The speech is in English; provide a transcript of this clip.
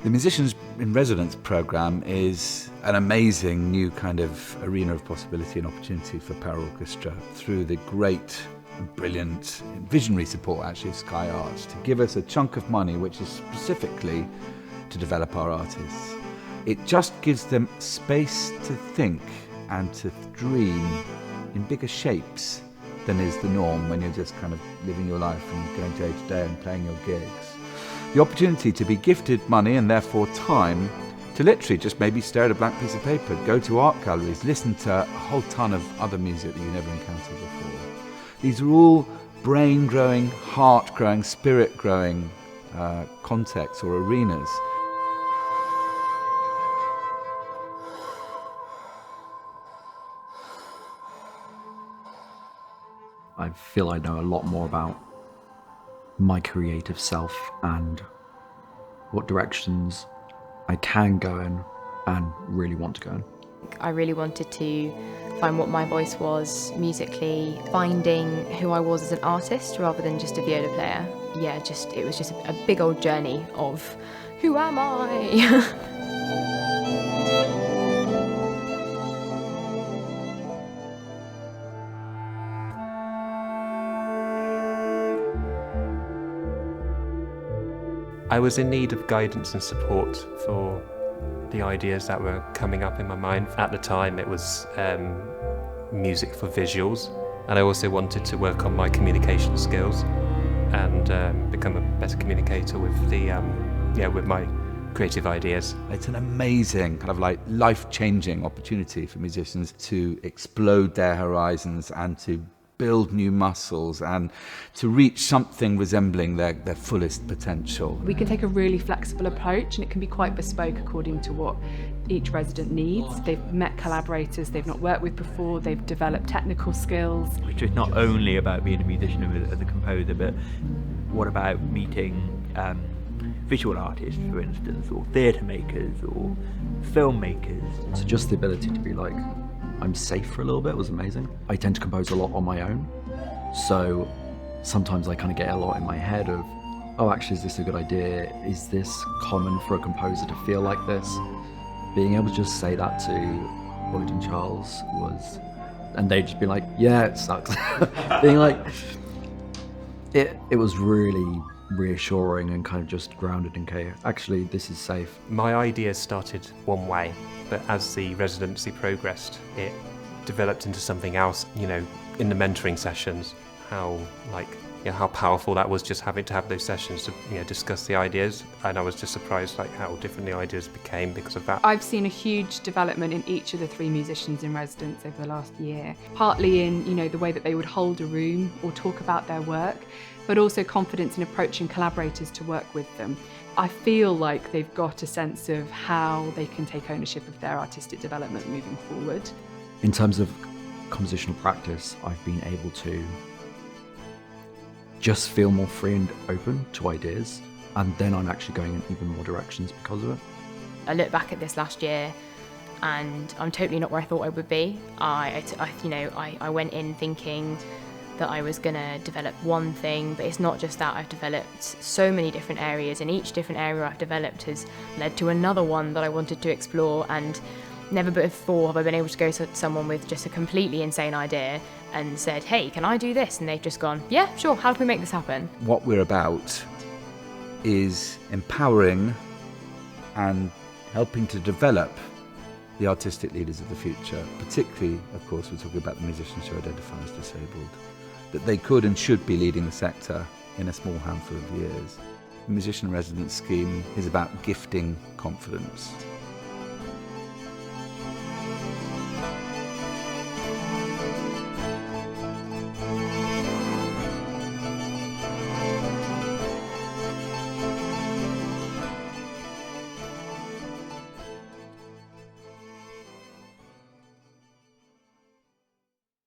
The Musicians in Residence programme is an amazing new kind of arena of possibility and opportunity for Paraorchestra through the great, brilliant, visionary support actually of Sky Arts to give us a chunk of money which is specifically to develop our artists. It just gives them space to think and to dream in bigger shapes than is the norm when you're just kind of living your life and going day to day and playing your gigs. The opportunity to be gifted money and therefore time to literally just maybe stare at a blank piece of paper, go to art galleries, listen to a whole ton of other music that you never encountered before. These are all brain-growing, heart-growing, spirit-growing contexts or arenas. I feel I know a lot more about my creative self and what directions I can go in and really want to go in. I really wanted to find what my voice was musically, finding who I was as an artist rather than just a viola player. Yeah, it was just a big old journey of who am I? I was in need of guidance and support for the ideas that were coming up in my mind. At the time it was music for visuals, and I also wanted to work on my communication skills and become a better communicator with with my creative ideas. It's an amazing kind of like life-changing opportunity for musicians to explode their horizons and to build new muscles and to reach something resembling their fullest potential. We can take a really flexible approach and it can be quite bespoke according to what each resident needs. They've met collaborators they've not worked with before, they've developed technical skills. Which is not only about being a musician as a composer, but what about meeting visual artists, for instance, or theatre makers or filmmakers. So just the ability to be like, I'm safe for a little bit was amazing. I tend to compose a lot on my own, so sometimes I kind of get a lot in my head of, oh, actually, is this a good idea? Is this common for a composer to feel like this? Being able to just say that to Lloyd and Charles was, and they'd just be like, yeah, it sucks. Being like, it was really reassuring and kind of just grounded in, okay, actually, this is safe. My ideas started one way, but as the residency progressed, it developed into something else. You know, in the mentoring sessions, how powerful that was, just having to have those sessions to discuss the ideas, and I was just surprised how different the ideas became because of that. I've seen a huge development in each of the 3 musicians in residence over the last year, partly in the way that they would hold a room or talk about their work, but also confidence in approaching collaborators to work with them. I feel like they've got a sense of how they can take ownership of their artistic development moving forward. In terms of compositional practice, I've been able to just feel more free and open to ideas, and then I'm actually going in even more directions because of it. I look back at this last year and I'm totally not where I thought I would be. I went in thinking that I was going to develop one thing, but it's not just that. I've developed so many different areas, and each different area I've developed has led to another one that I wanted to explore, and never before have I been able to go to someone with just a completely insane idea and said, hey, can I do this? And they've just gone, yeah, sure, how can we make this happen? What we're about is empowering and helping to develop the artistic leaders of the future, particularly, of course, we're talking about the musicians who identify as disabled, that they could and should be leading the sector in a small handful of years. The Musician Residence Scheme is about gifting confidence.